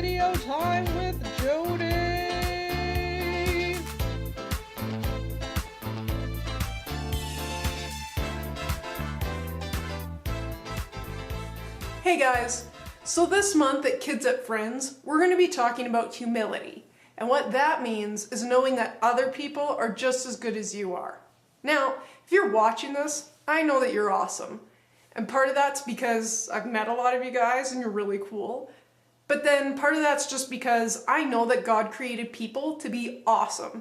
Video Time with Jody. Hey guys, so this month at Kids at Friends, we're going to be talking about humility. And what that means is knowing that other people are just as good as you are. Now, if you're watching this, I know that you're awesome. And part of that's because I've met a lot of you guys and you're really cool. But then part of that's just because I know that God created people to be awesome.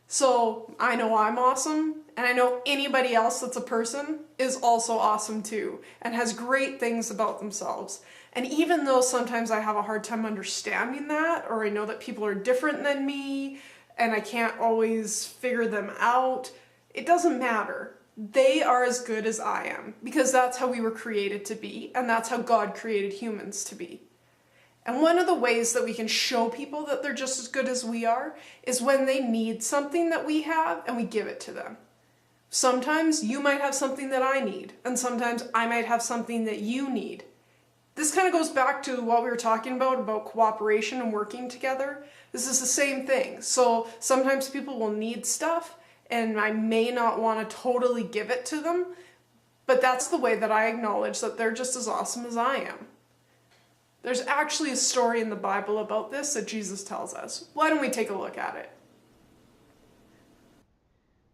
So I know I'm awesome, and I know anybody else that's a person is also awesome too, and has great things about themselves. And even though sometimes I have a hard time understanding that, or I know that people are different than me, and I can't always figure them out, it doesn't matter. They are as good as I am, because that's how we were created to be, and that's how God created humans to be. And one of the ways that we can show people that they're just as good as we are is when they need something that we have and we give it to them. Sometimes you might have something that I need, and sometimes I might have something that you need. This kind of goes back to what we were talking about cooperation and working together. This is the same thing. So sometimes people will need stuff, and I may not want to totally give it to them, but that's the way that I acknowledge that they're just as awesome as I am. There's actually a story in the Bible about this that Jesus tells us. Why don't we take a look at it?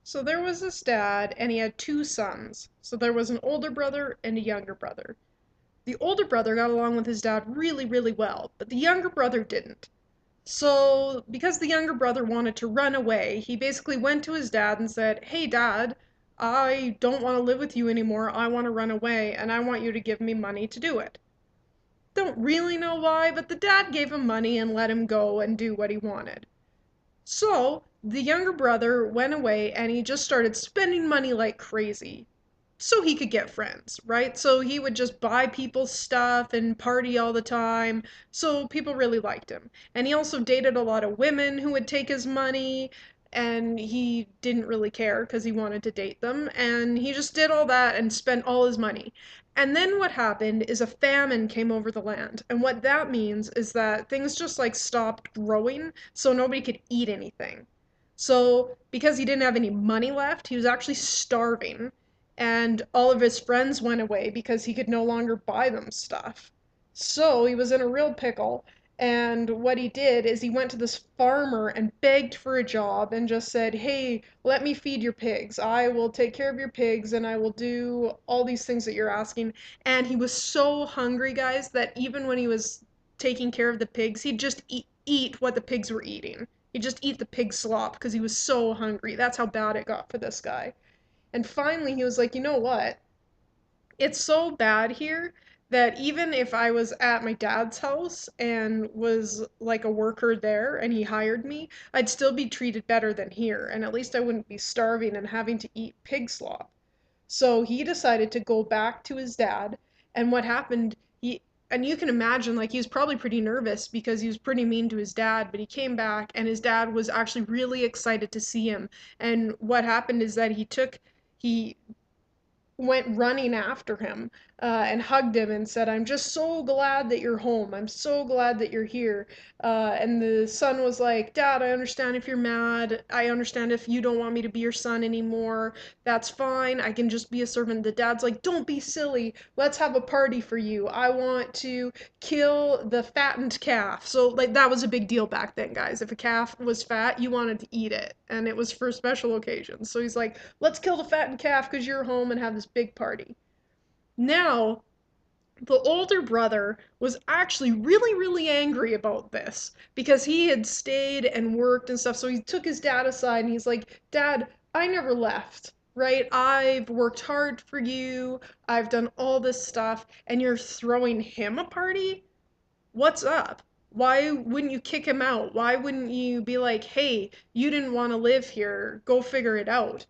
So there was this dad, and he had two sons. So there was an older brother and a younger brother. The older brother got along with his dad really, really well, but the younger brother didn't. So because the younger brother wanted to run away, he basically went to his dad and said, "Hey dad, I don't want to live with you anymore. I want to run away, and I want you to give me money to do it." Don't really know why, but the dad gave him money and let him go and do what he wanted. So the younger brother went away and he just started spending money like crazy so he could get friends, right? So he would just buy people stuff and party all the time. So people really liked him. And he also dated a lot of women who would take his money, and he didn't really care because he wanted to date them. And he just did all that and spent all his money. And then what happened is a famine came over the land. And what that means is that things just like stopped growing, so nobody could eat anything. So, because he didn't have any money left, he was actually starving, and all of his friends went away because he could no longer buy them stuff. So he was in a real pickle, and what he did is he went to this farmer and begged for a job and just said, "Hey, let me feed your pigs. I will take care of your pigs and I will do all these things that you're asking." And he was so hungry, guys, that even when he was taking care of the pigs, he'd just eat what the pigs were eating. He'd just eat the pig slop because he was so hungry. That's how bad it got for this guy. And finally, he was like, "You know what? It's so bad here that even if I was at my dad's house and was like a worker there and he hired me, I'd still be treated better than here. And at least I wouldn't be starving and having to eat pig slop." So he decided to go back to his dad. And what happened, and you can imagine, like, he was probably pretty nervous because he was pretty mean to his dad, but he came back and his dad was actually really excited to see him. And what happened is that he went running after him and hugged him and said, "I'm just so glad that you're home. I'm so glad that you're here." And the son was like, "Dad, I understand if you're mad. I understand if you don't want me to be your son anymore. That's fine. I can just be a servant." The dad's like, "Don't be silly. Let's have a party for you. I want to kill the fattened calf." So, like, that was a big deal back then, guys. If a calf was fat, you wanted to eat it, and it was for special occasions. So he's like, "Let's kill the fattened calf because you're home and have this big party." Now, the older brother was actually really, really angry about this because he had stayed and worked and stuff. So he took his dad aside and he's like, "Dad, I never left, right? I've worked hard for you. I've done all this stuff, and you're throwing him a party? What's up? Why wouldn't you kick him out? Why wouldn't you be like, hey, you didn't want to live here. Go figure it out?"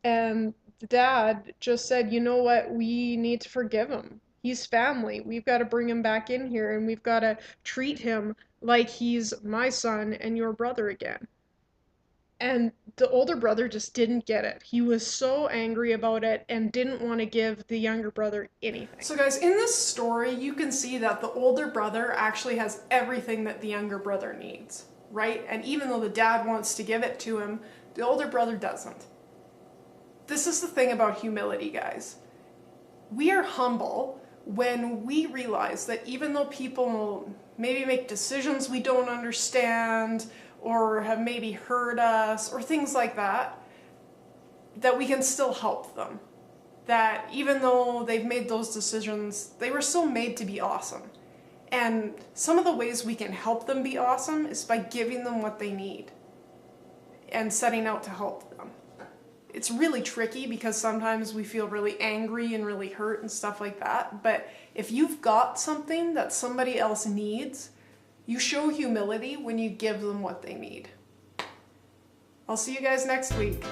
And the dad just said, "You know what? We need to forgive him. He's family. We've got to bring him back in here and we've got to treat him like he's my son and your brother again." And the older brother just didn't get it. He was so angry about it and didn't want to give the younger brother anything. So guys, in this story, you can see that the older brother actually has everything that the younger brother needs, right? And even though the dad wants to give it to him, the older brother doesn't. This is the thing about humility, guys. We are humble when we realize that even though people maybe make decisions we don't understand or have maybe hurt us or things like that, that we can still help them. That even though they've made those decisions, they were still made to be awesome. And some of the ways we can help them be awesome is by giving them what they need and setting out to help them. It's really tricky because sometimes we feel really angry and really hurt and stuff like that. But if you've got something that somebody else needs, you show humility when you give them what they need. I'll see you guys next week.